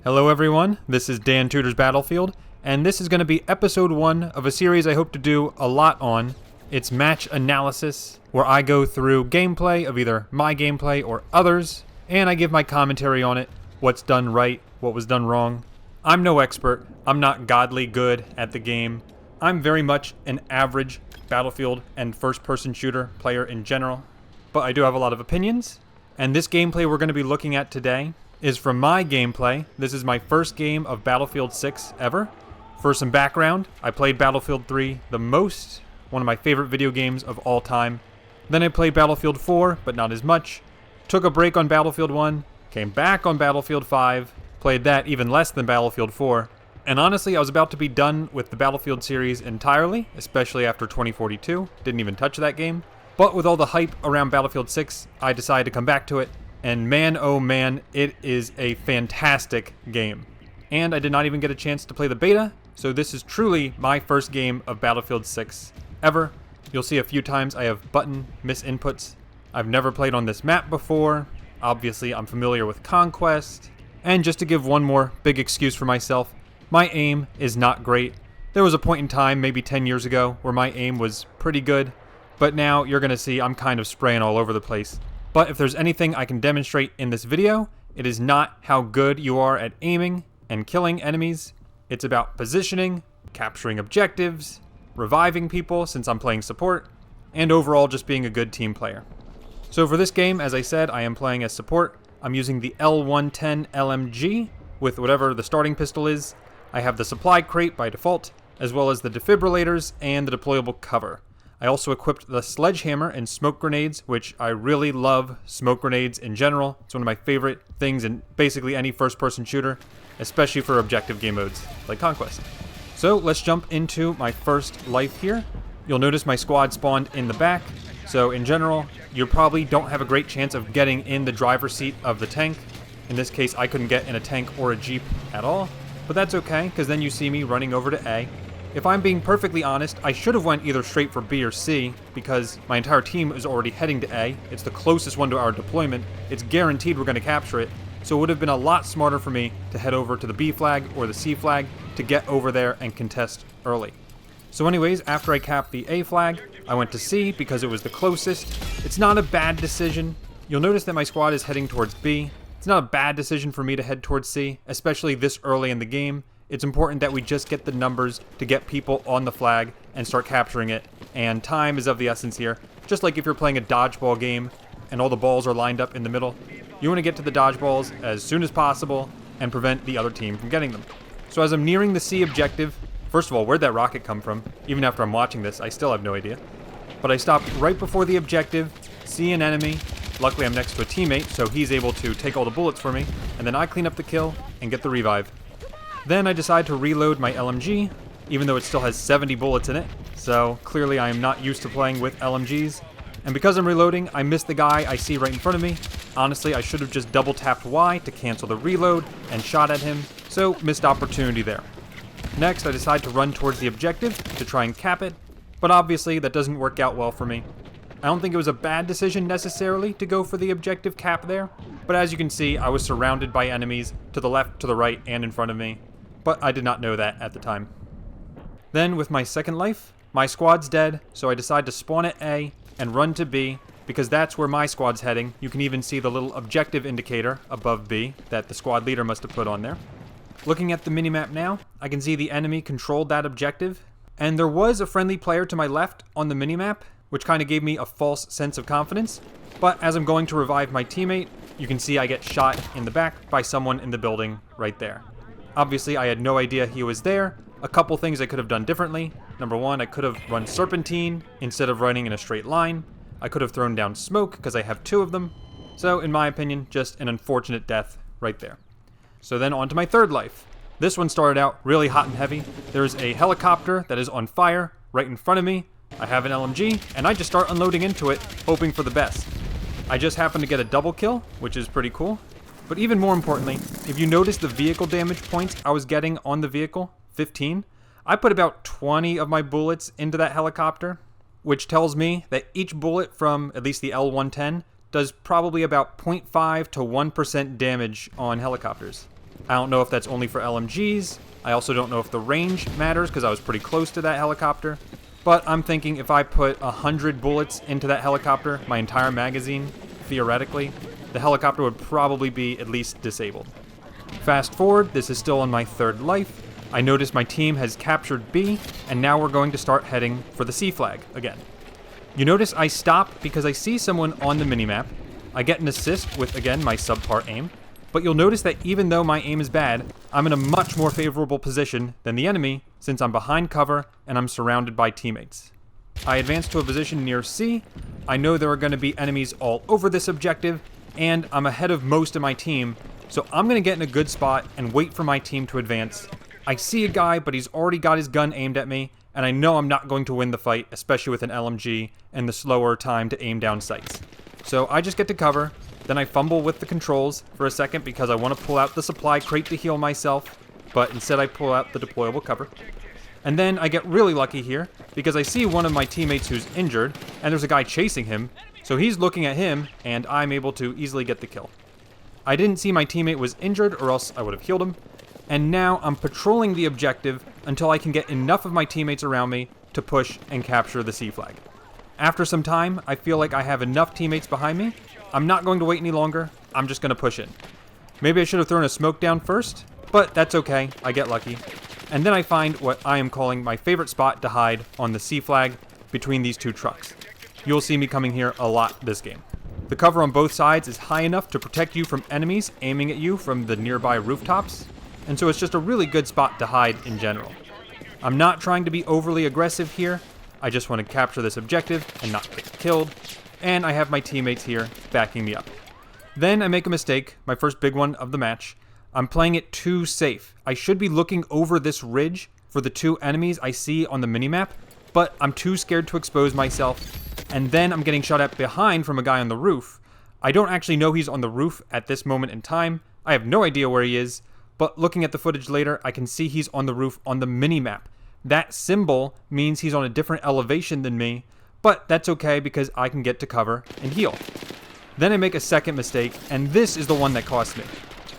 Hello everyone, this is DanTutrsBattlefield, and this is going to be episode 1 of a series I hope to do a lot on. It's match analysis, where I go through gameplay of either my gameplay or others, and I give my commentary on it, what's done right, what was done wrong. I'm no expert, I'm not godly good at the game. I'm very much an average Battlefield and first-person shooter player in general, but I do have a lot of opinions, and this gameplay we're going to be looking at today is from my gameplay. This is my first game of Battlefield 6 ever. For some background, I played Battlefield 3 the most, one of my favorite video games of all time. Then I played Battlefield 4, but not as much. Took a break on Battlefield 1, came back on Battlefield 5, played that even less than Battlefield 4. And honestly, I was about to be done with the Battlefield series entirely, especially after 2042. Didn't even touch that game. But with all the hype around Battlefield 6, I decided to come back to it. And man, oh man, it is a fantastic game. And I did not even get a chance to play the beta, so this is truly my first game of Battlefield 6 ever. You'll see a few times I have button misinputs. I've never played on this map before. Obviously, I'm familiar with Conquest. And just to give one more big excuse for myself, my aim is not great. There was a point in time, maybe 10 years ago, where my aim was pretty good. But now you're going to see I'm kind of spraying all over the place. But if there's anything I can demonstrate in this video, it is not how good you are at aiming and killing enemies. It's about positioning, capturing objectives, reviving people since I'm playing support, and overall just being a good team player. So for this game, as I said, I am playing as support. I'm using the L110 LMG with whatever the starting pistol is. I have the supply crate by default, as well as the defibrillators and the deployable cover. I also equipped the sledgehammer and smoke grenades, which I really love smoke grenades in general. It's one of my favorite things in basically any first-person shooter, especially for objective game modes like Conquest. So let's jump into my first life here. You'll notice my squad spawned in the back. So in general, you probably don't have a great chance of getting in the driver's seat of the tank. In this case, I couldn't get in a tank or a jeep at all, but that's okay, because then you see me running over to A. If I'm being perfectly honest, I should have went either straight for B or C, because my entire team is already heading to A. It's the closest one to our deployment. It's guaranteed we're going to capture it, so it would have been a lot smarter for me to head over to the B flag or the C flag to get over there and contest early. So anyways, after I capped the A flag, I went to C because it was the closest. It's not a bad decision. You'll notice that my squad is heading towards B. It's not a bad decision for me to head towards C, especially this early in the game. It's important that we just get the numbers to get people on the flag and start capturing it, and time is of the essence here. Just like if you're playing a dodgeball game and all the balls are lined up in the middle, you want to get to the dodgeballs as soon as possible and prevent the other team from getting them. So as I'm nearing the C objective, first of all, where'd that rocket come from? Even after I'm watching this, I still have no idea. But I stopped right before the objective, see an enemy. Luckily I'm next to a teammate, so he's able to take all the bullets for me, and then I clean up the kill and get the revive. Then I decide to reload my LMG, even though it still has 70 bullets in it, so clearly I am not used to playing with LMGs. And because I'm reloading, I miss the guy I see right in front of me. Honestly, I should have just double tapped Y to cancel the reload and shot at him, so missed opportunity there. Next, I decide to run towards the objective to try and cap it, but obviously that doesn't work out well for me. I don't think it was a bad decision necessarily to go for the objective cap there, but as you can see, I was surrounded by enemies to the left, to the right, and in front of me. But I did not know that at the time. Then, with my second life, my squad's dead, so I decide to spawn at A and run to B, because that's where my squad's heading. You can even see the little objective indicator above B that the squad leader must have put on there. Looking at the minimap now, I can see the enemy controlled that objective, and there was a friendly player to my left on the minimap, which kind of gave me a false sense of confidence. But as I'm going to revive my teammate, you can see I get shot in the back by someone in the building right there. Obviously, I had no idea he was there. A couple things I could have done differently. Number one, I could have run serpentine instead of running in a straight line. I could have thrown down smoke because I have 2 of them. So, in my opinion, just an unfortunate death right there. So then on to my third life. This one started out really hot and heavy. There's a helicopter that is on fire right in front of me. I have an LMG, and I just start unloading into it, hoping for the best. I just happen to get a double kill, which is pretty cool. But even more importantly, if you notice the vehicle damage points I was getting on the vehicle, 15, I put about 20 of my bullets into that helicopter, which tells me that each bullet from at least the L110 does probably about 0.5 to 1% damage on helicopters. I don't know if that's only for LMGs. I also don't know if the range matters because I was pretty close to that helicopter. But I'm thinking if I put 100 bullets into that helicopter, my entire magazine, theoretically, the helicopter would probably be at least disabled. Fast forward, this is still on my third life. I notice my team has captured B, and now we're going to start heading for the C flag again. You notice I stop because I see someone on the minimap. I get an assist with, again, my subpar aim. But you'll notice that even though my aim is bad, I'm in a much more favorable position than the enemy since I'm behind cover and I'm surrounded by teammates. I advance to a position near C. I know there are going to be enemies all over this objective, and I'm ahead of most of my team, so I'm going to get in a good spot and wait for my team to advance. I see a guy, but he's already got his gun aimed at me, and I know I'm not going to win the fight, especially with an LMG and the slower time to aim down sights. So I just get to cover. Then I fumble with the controls for a second because I want to pull out the supply crate to heal myself, but instead I pull out the deployable cover. And then I get really lucky here because I see one of my teammates who's injured, and there's a guy chasing him, so he's looking at him, and I'm able to easily get the kill. I didn't see my teammate was injured, or else I would have healed him, and now I'm patrolling the objective until I can get enough of my teammates around me to push and capture the C flag. After some time, I feel like I have enough teammates behind me. I'm not going to wait any longer, I'm just going to push in. Maybe I should have thrown a smoke down first, but that's okay, I get lucky. And then I find what I am calling my favorite spot to hide on the C flag between these two trucks. You'll see me coming here a lot this game. The cover on both sides is high enough to protect you from enemies aiming at you from the nearby rooftops, and so it's just a really good spot to hide in general. I'm not trying to be overly aggressive here, I just want to capture this objective and not get killed, and I have my teammates here backing me up. Then I make a mistake, my first big one of the match. I'm playing it too safe. I should be looking over this ridge for the two enemies I see on the minimap, but I'm too scared to expose myself, and then I'm getting shot at behind from a guy on the roof. I don't actually know he's on the roof at this moment in time. I have no idea where he is, but looking at the footage later, I can see he's on the roof on the minimap. That symbol means he's on a different elevation than me, but that's okay because I can get to cover and heal. Then I make a second mistake, and this is the one that cost me.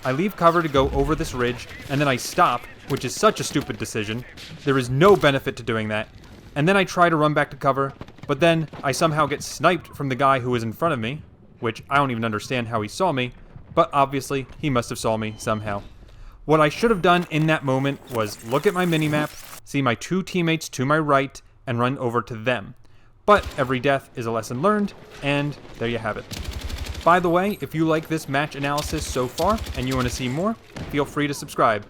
I leave cover to go over this ridge, and then I stop, which is such a stupid decision. There is no benefit to doing that. And then I try to run back to cover, but then I somehow get sniped from the guy who was in front of me, which I don't even understand how he saw me, but obviously he must have saw me somehow. What I should have done in that moment was look at my minimap, see my two teammates to my right, and run over to them. But every death is a lesson learned, and there you have it. By the way, if you like this match analysis so far and you want to see more, feel free to subscribe.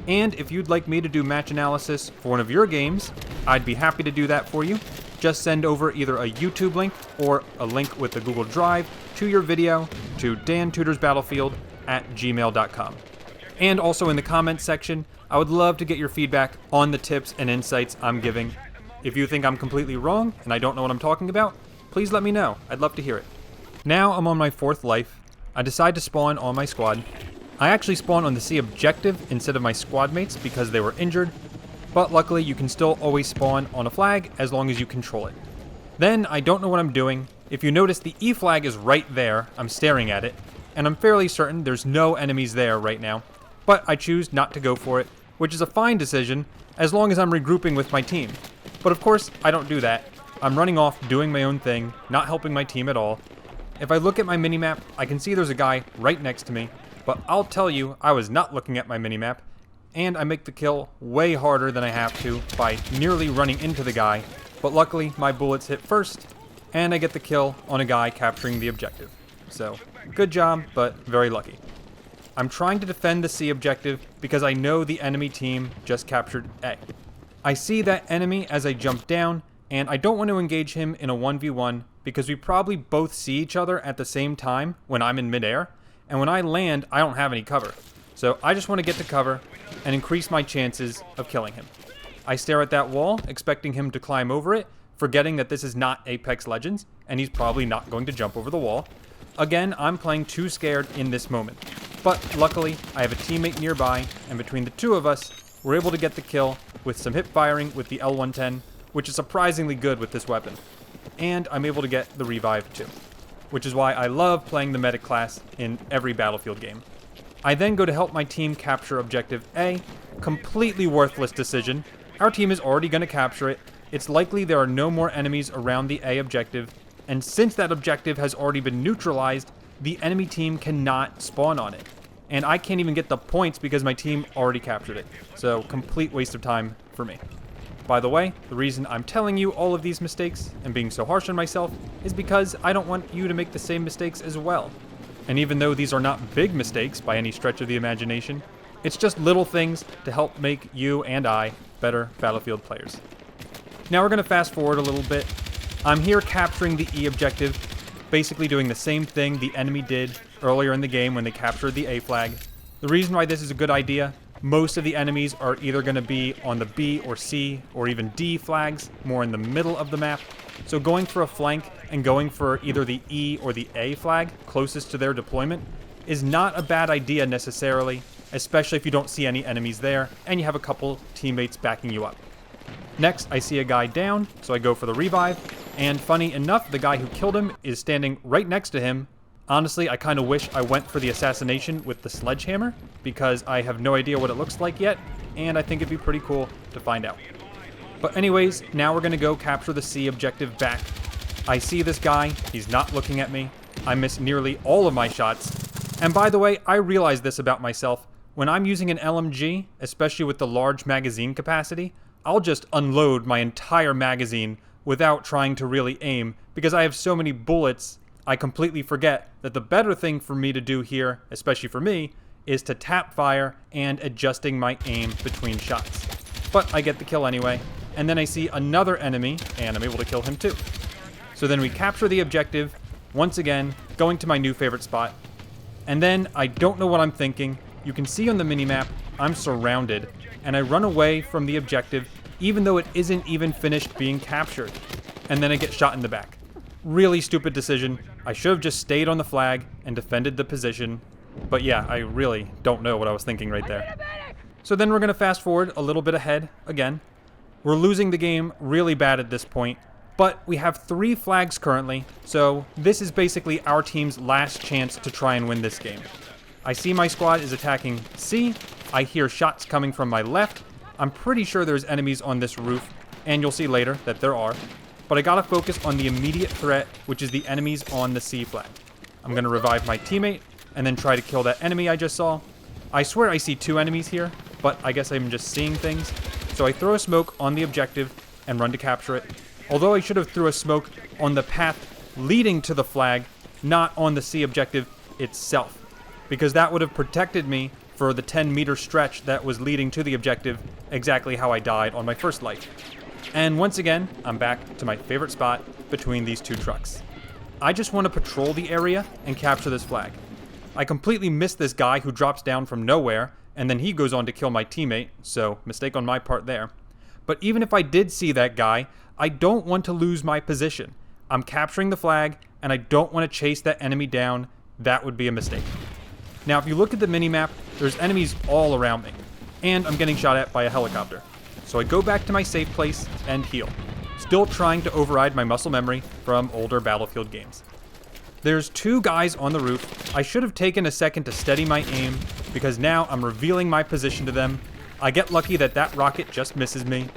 And if you'd like me to do match analysis for one of your games, I'd be happy to do that for you. Just send over either a YouTube link or a link with the Google Drive to your video to dantutorsbattlefield@gmail.com. And also in the comments section, I would love to get your feedback on the tips and insights I'm giving. If you think I'm completely wrong and I don't know what I'm talking about, please let me know. I'd love to hear it. Now I'm on my fourth life. I decide to spawn on my squad. I actually spawn on the C objective instead of my squad mates because they were injured, but luckily you can still always spawn on a flag as long as you control it. Then I don't know what I'm doing. If you notice, the E flag is right there. I'm staring at it, and I'm fairly certain there's no enemies there right now, but I choose not to go for it, which is a fine decision as long as I'm regrouping with my team. But of course, I don't do that. I'm running off doing my own thing, not helping my team at all. If I look at my minimap, I can see there's a guy right next to me, but I'll tell you I was not looking at my minimap, and I make the kill way harder than I have to by nearly running into the guy, but luckily my bullets hit first, and I get the kill on a guy capturing the objective. So, good job, but very lucky. I'm trying to defend the C objective because I know the enemy team just captured A. I see that enemy as I jump down, and I don't want to engage him in a 1v1 because we probably both see each other at the same time when I'm in midair, and when I land, I don't have any cover. So I just want to get to cover and increase my chances of killing him. I stare at that wall, expecting him to climb over it, forgetting that this is not Apex Legends, and he's probably not going to jump over the wall. Again, I'm playing too scared in this moment. But luckily, I have a teammate nearby, and between the two of us, we're able to get the kill with some hip firing with the L110, which is surprisingly good with this weapon. And I'm able to get the revive too, which is why I love playing the medic class in every Battlefield game. I then go to help my team capture objective A. Completely worthless decision. Our team is already going to capture it. It's likely there are no more enemies around the A objective, and since that objective has already been neutralized, the enemy team cannot spawn on it. And I can't even get the points because my team already captured it. So, complete waste of time for me. By the way, the reason I'm telling you all of these mistakes and being so harsh on myself is because I don't want you to make the same mistakes as well. And even though these are not big mistakes by any stretch of the imagination, it's just little things to help make you and I better Battlefield players. Now we're going to fast forward a little bit. I'm here capturing the E objective, basically doing the same thing the enemy did earlier in the game when they captured the A flag. The reason why this is a good idea, most of the enemies are either going to be on the B or C or even D flags, more in the middle of the map. So going for a flank and going for either the E or the A flag closest to their deployment is not a bad idea necessarily, especially if you don't see any enemies there and you have a couple teammates backing you up. Next, I see a guy down, so I go for the revive, and funny enough, the guy who killed him is standing right next to him. Honestly, I kind of wish I went for the assassination with the sledgehammer, because I have no idea what it looks like yet, and I think it'd be pretty cool to find out. But anyways, now we're going to go capture the C objective back. I see this guy, he's not looking at me, I miss nearly all of my shots, and by the way, I realize this about myself. When I'm using an LMG, especially with the large magazine capacity, I'll just unload my entire magazine without trying to really aim, because I have so many bullets, I completely forget that the better thing for me to do here, especially for me, is to tap fire and adjusting my aim between shots. But I get the kill anyway, and then I see another enemy, and I'm able to kill him too. So then we capture the objective, once again, going to my new favorite spot. And then I don't know what I'm thinking. You can see on the minimap, I'm surrounded, and I run away from the objective, even though it isn't even finished being captured. And then I get shot in the back. Really stupid decision. I should have just stayed on the flag and defended the position. But yeah, I really don't know what I was thinking right there. So then we're going to fast forward a little bit ahead again. We're losing the game really bad at this point, but we have 3 flags currently, so this is basically our team's last chance to try and win this game. I see my squad is attacking C. I hear shots coming from my left. I'm pretty sure there's enemies on this roof, and you'll see later that there are. But I gotta focus on the immediate threat, which is the enemies on the C flag. I'm gonna revive my teammate, and then try to kill that enemy I just saw. I swear I see 2 enemies here, but I guess I'm just seeing things. So I throw a smoke on the objective and run to capture it. Although I should have threw a smoke on the path leading to the flag, not on the C objective itself, because that would have protected me for the 10-meter stretch that was leading to the objective, exactly how I died on my first light. And once again, I'm back to my favorite spot between these 2 trucks. I just want to patrol the area and capture this flag. I completely missed this guy who drops down from nowhere, and then he goes on to kill my teammate, so mistake on my part there. But even if I did see that guy, I don't want to lose my position. I'm capturing the flag, and I don't want to chase that enemy down. That would be a mistake. Now, if you look at the minimap, there's enemies all around me, and I'm getting shot at by a helicopter. So I go back to my safe place and heal, still trying to override my muscle memory from older Battlefield games. There's 2 guys on the roof. I should have taken a second to steady my aim, because now I'm revealing my position to them. I get lucky that that rocket just misses me,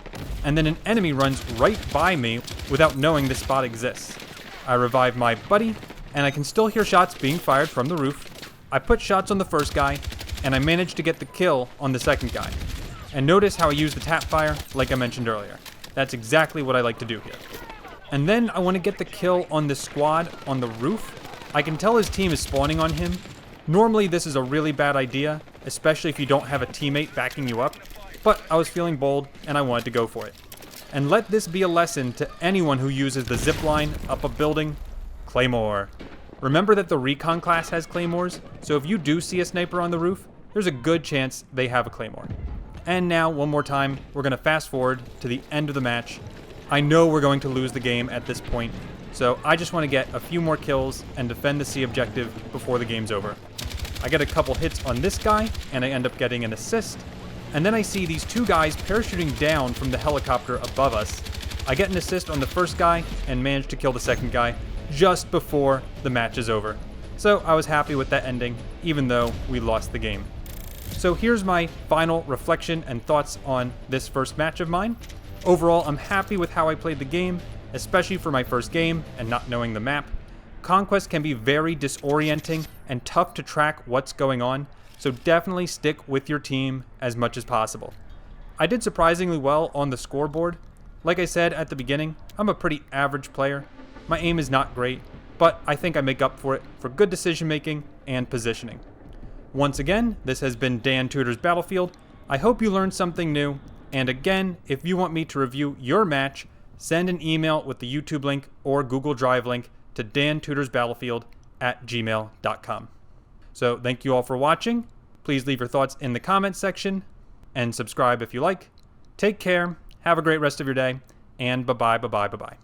and then an enemy runs right by me without knowing this spot exists. I revive my buddy, and I can still hear shots being fired from the roof. I put shots on the first guy, and I managed to get the kill on the second guy. And notice how I use the tap fire, like I mentioned earlier. That's exactly what I like to do here. And then I want to get the kill on the squad on the roof. I can tell his team is spawning on him. Normally this is a really bad idea, especially if you don't have a teammate backing you up, but I was feeling bold and I wanted to go for it. And let this be a lesson to anyone who uses the zip line up a building. Claymore. Remember that the recon class has claymores, so if you do see a sniper on the roof, there's a good chance they have a claymore. And now, one more time, we're going to fast forward to the end of the match. I know we're going to lose the game at this point, so I just want to get a few more kills and defend the C objective before the game's over. I get a couple hits on this guy, and I end up getting an assist. And then I see these 2 guys parachuting down from the helicopter above us. I get an assist on the first guy and manage to kill the second guy just before the match is over. So I was happy with that ending, even though we lost the game. So here's my final reflection and thoughts on this first match of mine. Overall, I'm happy with how I played the game, especially for my first game and not knowing the map. Conquest can be very disorienting and tough to track what's going on, so definitely stick with your team as much as possible. I did surprisingly well on the scoreboard. Like I said at the beginning, I'm a pretty average player. My aim is not great, but I think I make up for it for good decision making and positioning. Once again, this has been Dan Tutors Battlefield. I hope you learned something new, and again, if you want me to review your match, send an email with the YouTube link or Google Drive link to dantutorsbattlefield@gmail.com. So thank you all for watching. Please leave your thoughts in the comments section and subscribe if you like. Take care, have a great rest of your day, and bye-bye.